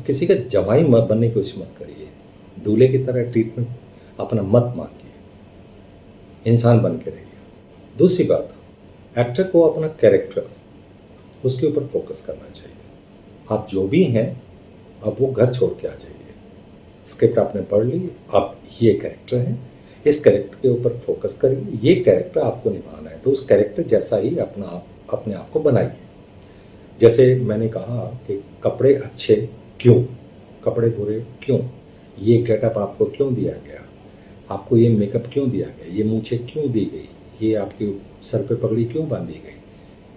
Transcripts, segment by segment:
किसी का जमाई मत बनने की कोशिश मत करिए, दूल्हे की तरह ट्रीटमेंट अपना मत मांगिए, इंसान बन के रहिए। दूसरी बात, एक्टर को अपना कैरेक्टर उसके ऊपर फोकस करना चाहिए। आप जो भी हैं अब वो घर छोड़ के आ जाइए। स्क्रिप्ट आपने पढ़ ली, आप ये कैरेक्टर है, इस कैरेक्टर के ऊपर फोकस करिए, ये कैरेक्टर आपको निभाना है, तो उस कैरेक्टर जैसा ही अपने आप को बनाइए। जैसे मैंने कहा कि कपड़े अच्छे क्यों, कपड़े बुरे क्यों, ये गेटअप आपको क्यों दिया गया, आपको ये मेकअप क्यों दिया गया, ये मूछें क्यों दी गई, ये आपके सर पे पगड़ी क्यों बांधी गई,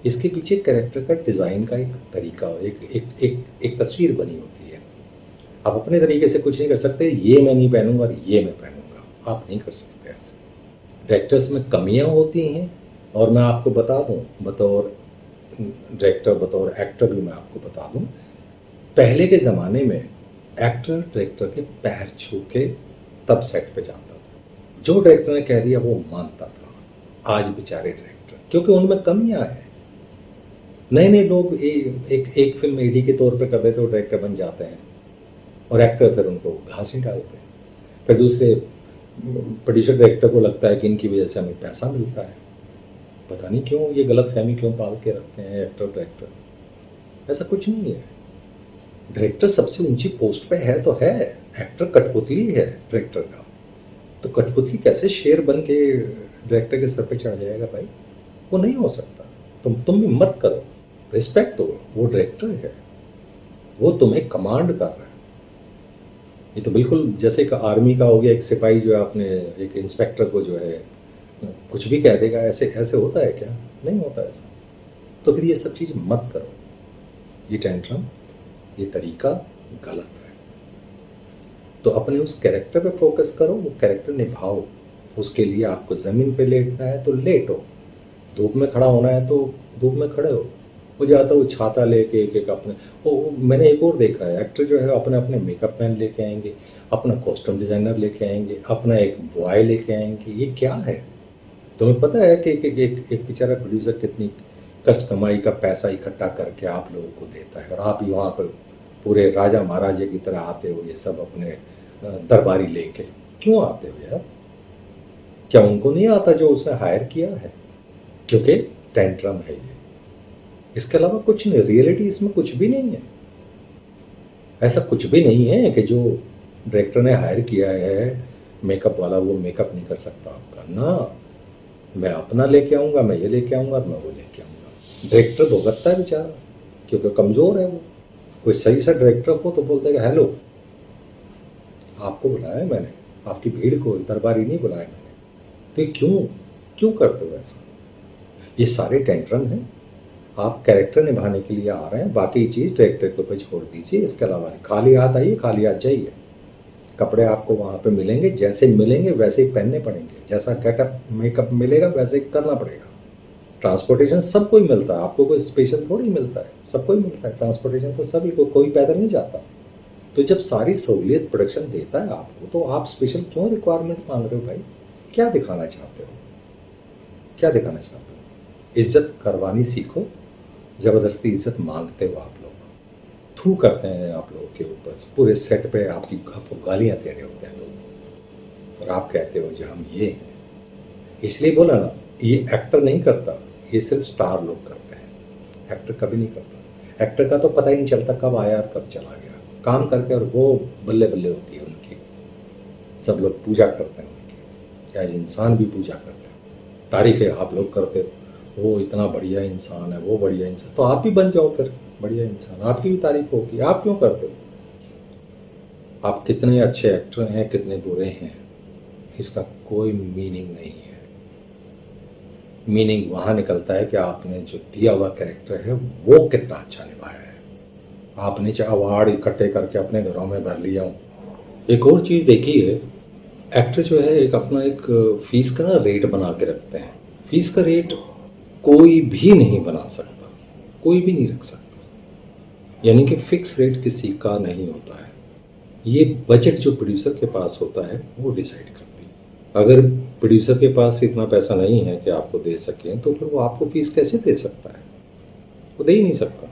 इसके पीछे कैरेक्टर का डिज़ाइन का एक तरीका, एक तस्वीर बनी होती है। आप अपने तरीके से कुछ नहीं कर सकते, ये मैं नहीं पहनूंगा और ये मैं पहनूंगा, आप नहीं कर सकते ऐसे। डायरेक्टर्स में कमियां होती हैं, और मैं आपको बता दूं, बतौर डायरेक्टर बतौर एक्टर भी मैं आपको बता दूं, पहले के ज़माने में एक्टर डायरेक्टर के पैर छू के तब सेट पे जाता था। जो डायरेक्टर ने कह दिया वो मानता था। आज बेचारे डायरेक्टर, क्योंकि उनमें कमियां हैं। नए नए लोग एक फिल्म एडी के तौर पे कर देते, वो डायरेक्टर बन जाते हैं, और एक्टर फिर उनको घास ही डालते हैं। फिर दूसरे प्रोड्यूसर डायरेक्टर को लगता है कि इनकी वजह से हमें पैसा मिलता है। पता नहीं क्यों ये गलत फहमी क्यों पाल के रखते हैं एक्टर डायरेक्टर। ऐसा कुछ नहीं है। डायरेक्टर सबसे ऊंची पोस्ट पे है तो है, एक्टर कठपुतली है डायरेक्टर का। तो कठपुतली कैसे शेर बन के डायरेक्टर के सर पे चढ़ जाएगा भाई, वो नहीं हो सकता। तुम भी मत करो, रिस्पेक्ट दो, वो डायरेक्टर है, वो तुम्हें कमांड कर रहा है। ये तो बिल्कुल जैसे एक आर्मी का हो गया, एक सिपाही जो है अपने एक इंस्पेक्टर को जो है कुछ भी कह देगा, ऐसे ऐसे होता है क्या? नहीं होता ऐसा। तो फिर ये सब चीज़ मत करो, ये टेंट्रम, ये तरीका गलत है। तो अपने उस कैरेक्टर पे फोकस करो, वो कैरेक्टर निभाओ। उसके लिए आपको ज़मीन पे लेटना है तो लेटो, धूप में खड़ा होना है तो धूप में खड़े हो। मुझे आता है वो छाता लेके एक अपने, वो मैंने एक और देखा है, एक्टर जो है अपने अपने मेकअप मैन लेके आएंगे, अपना कॉस्ट्यूम डिज़ाइनर लेके आएंगे, अपना एक बॉय लेके आएंगे। ये क्या है? तुम्हें पता है कि एक बेचारा प्रोड्यूसर कितनी कष्ट कमाई का पैसा इकट्ठा करके आप लोगों को देता है, और आप यहाँ पर पूरे राजा महाराजे की तरह आते हो, ये सब अपने दरबारी लेके क्यों आते हो यार? क्या उनको नहीं आता जो उसने हायर किया है? क्योंकि टेंट्रम है ये, इसके अलावा कुछ नहीं। रियलिटी इसमें कुछ भी नहीं है। ऐसा कुछ भी नहीं है कि जो डायरेक्टर ने हायर किया है मेकअप वाला, वो मेकअप नहीं कर सकता आपका ना। मैं अपना लेके आऊँगा, मैं ये लेके आऊँगा, मैं वो लेके आऊँगा। डायरेक्टर भुगतता है बेचारा, क्योंकि कमज़ोर है वो। कोई सही सा डायरेक्टर हो तो बोल देगा हेलो, आपको बुलाया मैंने, आपकी भीड़ को, दरबारी नहीं बुलाया मैंने। तो ये क्यों करते हो ऐसा? ये सारे टेंट्रम हैं। आप कैरेक्टर निभाने के लिए आ रहे हैं, बाकी चीज़ डायरेक्टर के ऊपर छोड़ दीजिए। इसके अलावा खाली हाथ आइए, खाली हाथ जाइए। कपड़े आपको वहाँ पे मिलेंगे, जैसे मिलेंगे वैसे ही पहनने पड़ेंगे, जैसा गेटअप मेकअप मिलेगा वैसे ही करना पड़ेगा। ट्रांसपोर्टेशन सबको ही मिलता है, आपको कोई स्पेशल थोड़ी मिलता है, सबको ही मिलता है ट्रांसपोर्टेशन, तो सभी को, कोई पैदल नहीं जाता। तो जब सारी सहूलियत प्रोडक्शन देता है आपको, तो आप स्पेशल क्यों रिक्वायरमेंट मांग रहे हो भाई? क्या दिखाना चाहते हो? क्या दिखाना चाहते हो? इज्जत करवानी सीखो। ज़बरदस्ती इज्जत मांगते हो आप लोग, थू करते हैं आप लोगों के ऊपर, पूरे सेट पे आपको गालियाँ दे रहे होते हैं लोग, और आप कहते हो जी हम ये हैं। इसलिए बोला ना, ये एक्टर नहीं करता, ये सिर्फ स्टार लोग करते हैं, एक्टर कभी नहीं करता। एक्टर का तो पता ही नहीं चलता कब आया और कब चला गया, काम करके, और वो बल्ले बल्ले होती है उनकी। सब लोग पूजा करते हैं उनकी, एज इंसान भी पूजा करते हैं, तारीफ़ें आप लोग करते हो, वो इतना बढ़िया इंसान है, वो बढ़िया इंसान। तो आप भी बन जाओ फिर बढ़िया इंसान, आपकी भी तारीफ होगी। आप क्यों करते हो? आप कितने अच्छे एक्टर हैं, कितने बुरे हैं, इसका कोई मीनिंग नहीं है। मीनिंग वहाँ निकलता है कि आपने जो दिया हुआ कैरेक्टर है वो कितना अच्छा निभाया है। आपने चाहे अवार्ड इकट्ठे करके अपने घरों में भर लिया हो। एक और चीज़ देखी है, एक्टर जो है एक अपना एक फीस का ना रेट बना के रखते हैं। फीस का रेट कोई भी नहीं बना सकता, कोई भी नहीं रख सकता। यानी कि फिक्स रेट किसी का नहीं होता है। ये बजट जो प्रोड्यूसर के पास होता है वो डिसाइड करती है। अगर प्रोड्यूसर के पास इतना पैसा नहीं है कि आपको दे सकें, तो फिर वो आपको फीस कैसे दे सकता है? वो दे ही नहीं सकता।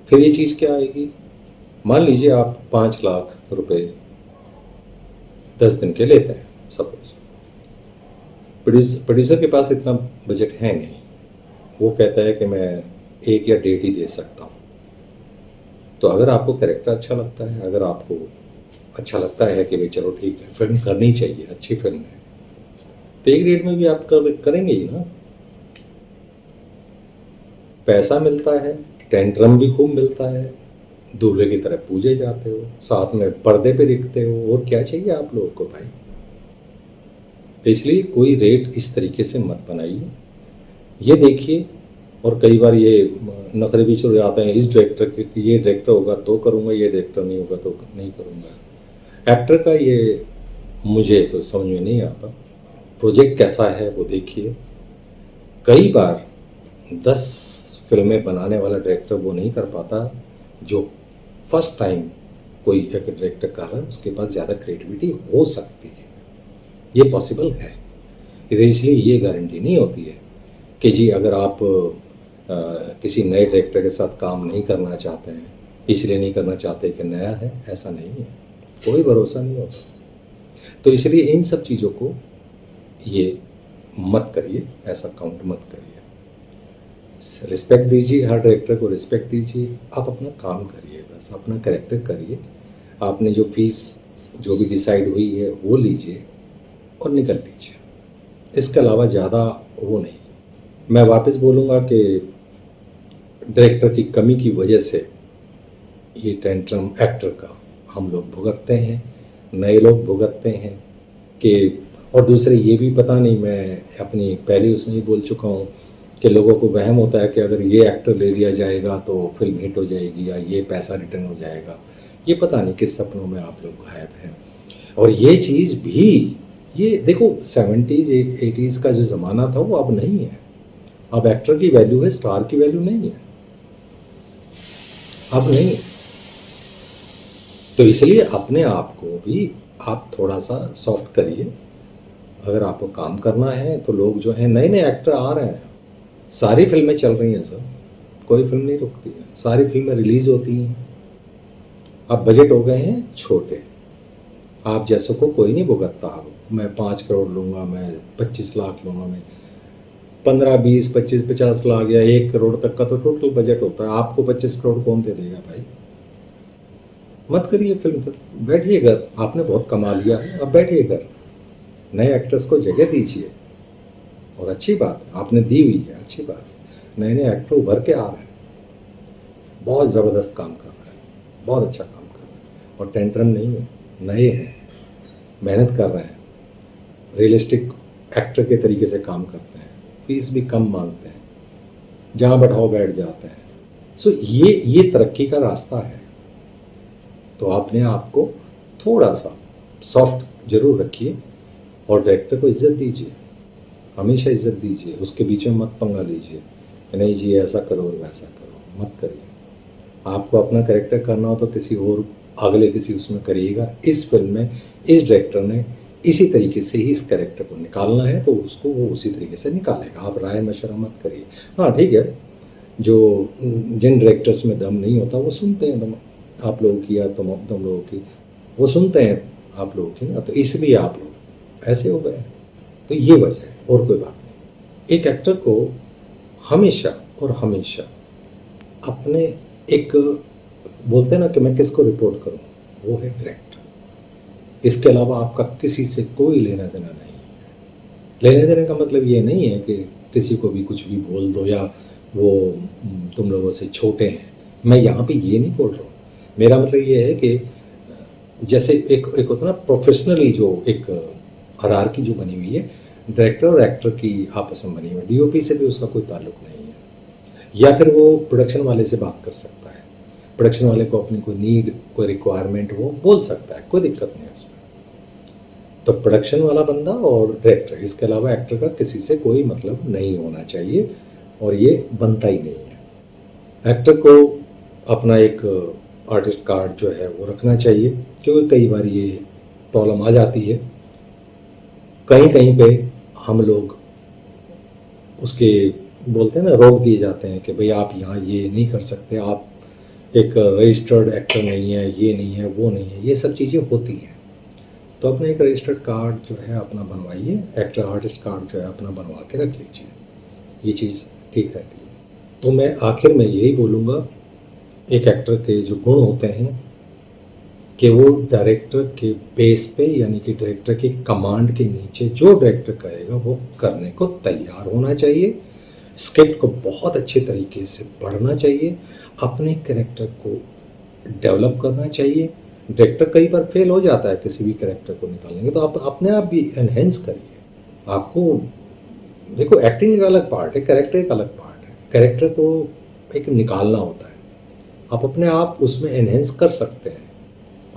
फिर ये चीज़ क्या आएगी मान लीजिए आप 5 लाख रुपए 10 दिन के लेते हैं सपोज। प्रोड्यूसर के पास इतना बजट है नहीं, वो कहता है कि मैं 1 या 1.5 ही दे सकता हूँ। तो अगर आपको कैरेक्टर अच्छा लगता है, अगर आपको अच्छा लगता है कि भाई चलो ठीक है फिल्म करनी चाहिए, अच्छी फिल्म है, तो 1-1.5 में भी आप करेंगे ही ना। पैसा मिलता है, टेंट्रम भी खूब मिलता है, दूल्हे की तरह पूजे जाते हो, साथ में पर्दे पे दिखते हो, और क्या चाहिए आप लोगों को भाई। तो इसलिए कोई रेट इस तरीके से मत बनाइए, ये देखिए। और कई बार ये नखरे भी शुरू आते हैं, इस डायरेक्टर के, ये डायरेक्टर होगा तो करूँगा, ये डायरेक्टर नहीं होगा तो नहीं करूँगा। एक्टर का ये मुझे तो समझ में नहीं आता। प्रोजेक्ट कैसा है वो देखिए। कई बार 10 फिल्में बनाने वाला डायरेक्टर वो नहीं कर पाता जो फर्स्ट टाइम कोई एक डायरेक्टर कर रहा है, उसके पास ज़्यादा क्रिएटिविटी हो सकती है, ये पॉसिबल है। इसलिए ये गारंटी नहीं होती है कि जी अगर आप किसी नए डायरेक्टर के साथ काम नहीं करना चाहते हैं, इसलिए नहीं करना चाहते कि नया है, ऐसा नहीं है, कोई भरोसा नहीं होता। तो इसलिए इन सब चीज़ों को ये मत करिए, ऐसा काउंट मत करिए। रिस्पेक्ट दीजिए, हर डायरेक्टर को रिस्पेक्ट दीजिए, आप अपना काम करिए, बस अपना कैरेक्टर करिए। आपने जो फीस जो भी डिसाइड हुई है वो लीजिए और निकल लीजिए, इसके अलावा ज़्यादा वो नहीं। मैं वापस बोलूँगा कि डायरेक्टर की कमी की वजह से ये टेंट्रम एक्टर का हम लोग भुगतते हैं, नए लोग भुगतते हैं कि, और दूसरे ये भी पता नहीं, मैं अपनी पहले उसमें ही बोल चुका हूँ कि लोगों को वहम होता है कि अगर ये एक्टर ले लिया जाएगा तो फिल्म हिट हो जाएगी या ये पैसा रिटर्न हो जाएगा। ये पता नहीं किस सपनों में आप लोग गायब हैं। और ये चीज़ भी, ये देखो 70s 80s का जो ज़माना था वो अब नहीं है। अब एक्टर की वैल्यू है, स्टार की वैल्यू नहीं है, अब नहीं। तो इसलिए अपने आप को भी आप थोड़ा सा सॉफ्ट करिए। अगर आपको काम करना है तो लोग जो हैं, नए नए एक्टर आ रहे हैं, सारी फिल्में चल रही हैं सर, कोई फिल्म नहीं रुकती है, सारी फिल्में रिलीज़ होती हैं। अब बजट हो गए हैं छोटे, आप जैसे को कोई नहीं भुगतता। अब मैं 5 करोड़ लूँगा, मैं 25 लाख लूँगा, मैं 15, 20, 25, 50 लाख या 1 करोड़ तक का तो टोटल बजट होता है। आपको 25 करोड़ कौन दे देगा भाई। मत करिए फिल्म पर, बैठिए घर, आपने बहुत कमा लिया है, अब बैठिए घर, नए एक्टर्स को जगह दीजिए। और अच्छी बात आपने दी हुई है, अच्छी बात, नए नए एक्टर उभर के आ रहे हैं, बहुत ज़बरदस्त काम कर रहे हैं, बहुत अच्छा काम कर रहे हैं, और टेंट्रम नहीं है, नए हैं, मेहनत कर रहे हैं, रियलिस्टिक एक्टर के तरीके से काम करते हैं, फीस भी कम मांगते हैं, जहाँ बैठाओ बैठ जाते हैं। सो ये तरक्की का रास्ता है। तो आपने आपको थोड़ा सा सॉफ्ट जरूर रखिए और डायरेक्टर को इज्जत दीजिए, हमेशा इज्जत दीजिए, उसके बीच में मत पंगा लीजिए कि नहीं जी ऐसा करो और वैसा करो, मत करिए। आपको अपना कैरेक्टर करना हो तो किसी और अगले किसी उसमें करिएगा। इस फिल्म में इस डायरेक्टर ने इसी तरीके से ही इस कैरेक्टर को निकालना है तो उसको वो उसी तरीके से निकालेगा, आप राय मशवरा मत करिए। हाँ ठीक है, जो जिन डायरेक्टर्स में दम नहीं होता वो सुनते हैं दम आप लोगों की या तुम लोगों की, वो सुनते हैं आप लोगों की ना, तो इसलिए आप लोग ऐसे हो गए। तो ये वजह है, और कोई बात नहीं। एक एक्टर को हमेशा और हमेशा अपने एक, बोलते हैं ना कि मैं किसको रिपोर्ट करूं, वो है डायरेक्टर। इसके अलावा आपका किसी से कोई लेना देना नहीं है। लेने देने का मतलब ये नहीं है कि किसी को भी कुछ भी बोल दो या वो तुम लोगों से छोटे हैं, मैं यहाँ पे ये नहीं बोल रहा हूँ। मेरा मतलब ये है कि जैसे एक होता ना प्रोफेशनली, जो एक हायरार्की जो बनी हुई है डायरेक्टर और एक्टर की आपस में बनी हुई है, डीओपी से भी उसका कोई ताल्लुक नहीं है, या फिर वो प्रोडक्शन वाले से बात कर सकता है, प्रोडक्शन वाले को अपनी कोई नीड कोई रिक्वायरमेंट वो बोल सकता है, कोई दिक्कत नहीं है उसमें। तो प्रोडक्शन वाला बंदा और डायरेक्टर, इसके अलावा एक्टर का किसी से कोई मतलब नहीं होना चाहिए, और ये बनता ही नहीं है। एक्टर को अपना एक आर्टिस्ट कार्ड जो है वो रखना चाहिए, क्योंकि कई बार ये प्रॉब्लम आ जाती है, कहीं कहीं पे हम लोग उसके बोलते हैं ना रोक दिए जाते हैं कि भाई आप यहाँ ये नहीं कर सकते, आप एक रजिस्टर्ड एक्टर नहीं है, ये नहीं है, वो नहीं है, ये सब चीज़ें होती हैं। तो अपने एक रजिस्टर्ड कार्ड जो है अपना बनवाइए, एक्टर आर्टिस्ट कार्ड जो है अपना बनवा के रख लीजिए, ये चीज़ ठीक रहती है। तो मैं आखिर में यही बोलूँगा, एक एक्टर के जो गुण होते हैं कि वो डायरेक्टर के बेस पे, यानी कि डायरेक्टर की कमांड के नीचे जो डायरेक्टर कहेगा वो करने को तैयार होना चाहिए। स्क्रिप्ट को बहुत अच्छे तरीके से पढ़ना चाहिए, अपने कैरेक्टर को डेवलप करना चाहिए। डायरेक्टर कई बार फेल हो जाता है किसी भी कैरेक्टर को निकालने के, तो आप अपने आप भी एनहेंस करिए। आपको देखो, एक्टिंग एक अलग पार्ट है, कैरेक्टर एक अलग पार्ट है। कैरेक्टर को एक निकालना होता है, आप अपने आप उसमें एनहेंस कर सकते हैं।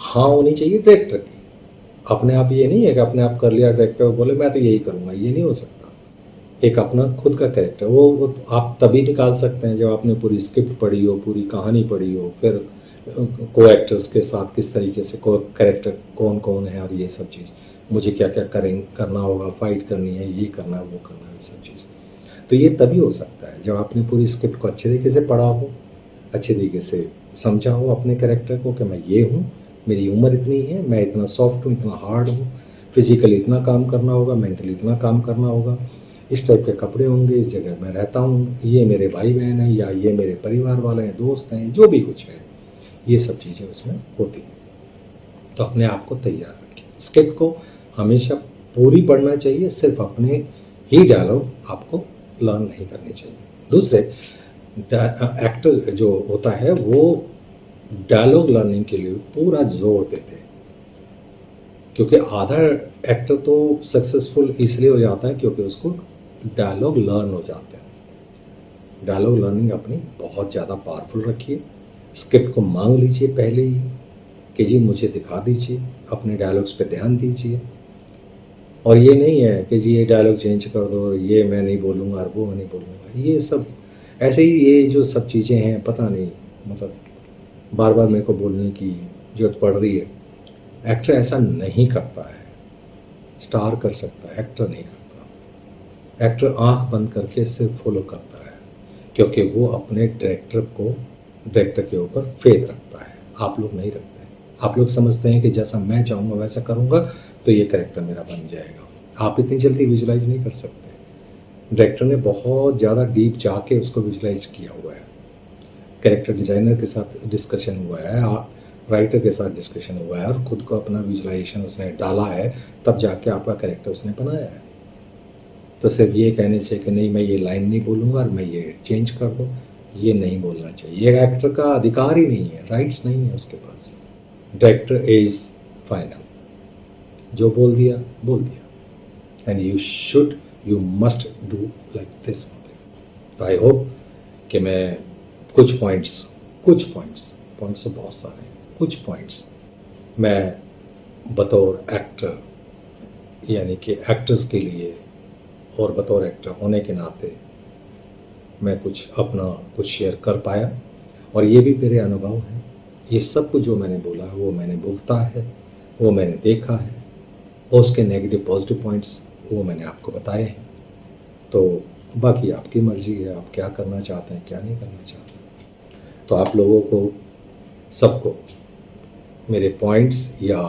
हाँ होनी चाहिए डायरेक्टर की, अपने आप ये नहीं है कि अपने आप कर लिया, डायरेक्टर बोले मैं तो यही करूँगा, ये नहीं हो सकता। एक अपना खुद का कैरेक्टर वो तो आप तभी निकाल सकते हैं जब आपने पूरी स्क्रिप्ट पढ़ी हो, पूरी कहानी पढ़ी हो, फिर को एक्टर्स के साथ किस तरीके से को कैरेक्टर कौन कौन है और ये सब चीज़, मुझे क्या क्या करना होगा, फाइट करनी है, ये करना है, वो करना है, ये सब चीज़। तो ये तभी हो सकता है जब आपने पूरी स्क्रिप्ट को अच्छे तरीके से पढ़ा हो, अच्छे तरीके से समझा हो अपने कैरेक्टर को कि मैं ये हूँ, मेरी उम्र इतनी है, मैं इतना सॉफ्ट हूँ, इतना हार्ड हूँ, फिजिकली इतना काम करना होगा, मेंटली इतना काम करना होगा, इस टाइप के कपड़े होंगे, इस जगह मैं रहता हूँ, ये मेरे भाई बहन हैं या ये मेरे परिवार वाले हैं, दोस्त हैं, जो भी कुछ है, ये सब चीज़ें उसमें होती हैं। तो अपने आप को तैयार रखिए। स्क्रिप्ट को हमेशा पूरी पढ़ना चाहिए, सिर्फ अपने ही डायलॉग आपको लर्न नहीं करने चाहिए। दूसरे, एक्टर जो होता है वो डायलॉग लर्निंग के लिए पूरा जोर देते हैं, क्योंकि आधा एक्टर तो सक्सेसफुल इसलिए हो जाता है क्योंकि उसको डायलॉग लर्न हो जाते हैं। डायलॉग लर्निंग अपनी बहुत ज़्यादा पावरफुल रखिए। स्क्रिप्ट को मांग लीजिए पहले ही कि जी मुझे दिखा दीजिए, अपने डायलॉग्स पे ध्यान दीजिए। और ये नहीं है कि जी ये डायलॉग चेंज कर दो, ये मैं नहीं बोलूँगा और वो मैं नहीं बोलूँगा, ये सब ऐसे ही, ये जो सब चीज़ें हैं पता नहीं, मतलब बार बार मेरे को बोलने की जरूरत पड़ रही है। एक्टर ऐसा नहीं करता है, स्टार कर सकता है, एक्टर नहीं करता। एक्टर आंख बंद करके सिर्फ फॉलो करता है, क्योंकि वो अपने डायरेक्टर के ऊपर फेथ रखता है। आप लोग नहीं रखते। आप लोग समझते हैं कि जैसा मैं चाहूँगा वैसा करूँगा तो ये कैरेक्टर मेरा बन जाएगा। आप इतनी जल्दी विजुलाइज नहीं कर सकते। डायरेक्टर ने बहुत ज़्यादा डीप जाके उसको विजुलाइज किया हुआ है, कैरेक्टर डिज़ाइनर के साथ डिस्कशन हुआ है, राइटर के साथ डिस्कशन हुआ है, और खुद को अपना विजुलाइजेशन उसने डाला है, तब जाके आपका कैरेक्टर उसने बनाया है। तो सिर्फ ये कहने से कि नहीं मैं ये लाइन नहीं बोलूँगा और मैं ये चेंज कर दूँ, ये नहीं बोलना चाहिए। ये एक्टर का अधिकार ही नहीं है, राइट्स नहीं है उसके पास। डायरेक्टर इज़ फाइनल, जो बोल दिया बोल दिया, and you must do like this. तो आई होप कि मैं कुछ पॉइंट्स तो बहुत सारे हैं, कुछ पॉइंट्स मैं बतौर एक्टर, यानी कि एक्टर्स के लिए और बतौर एक्टर होने के नाते मैं कुछ शेयर कर पाया। और ये भी मेरे अनुभव हैं। ये सब कुछ जो मैंने बोला है वो मैंने भुगता है, वो मैंने देखा है, और उसके नेगेटिव पॉजिटिव पॉइंट्स वो मैंने आपको बताए हैं। तो बाकी आपकी मर्ज़ी है, आप क्या करना चाहते हैं, क्या नहीं करना चाहते। तो आप लोगों को सबको मेरे पॉइंट्स या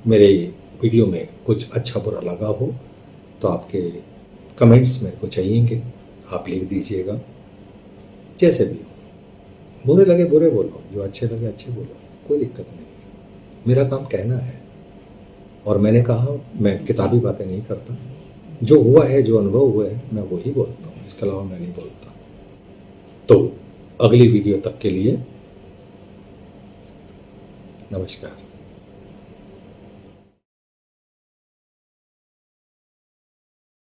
मेरे वीडियो में कुछ अच्छा बुरा लगा हो तो आपके कमेंट्स मेरे को चाहिएंगे, आप लिख दीजिएगा। जैसे भी हो, बुरे लगे बुरे बोलो, जो अच्छे लगे अच्छे बोलो, कोई दिक्कत नहीं। मेरा काम कहना है, और मैंने कहा मैं किताबी बातें नहीं करता, जो हुआ है, जो अनुभव हुआ है, मैं वही बोलता हूँ, इसके अलावा मैं नहीं बोलता। तो अगली वीडियो तक के लिए नमस्कार।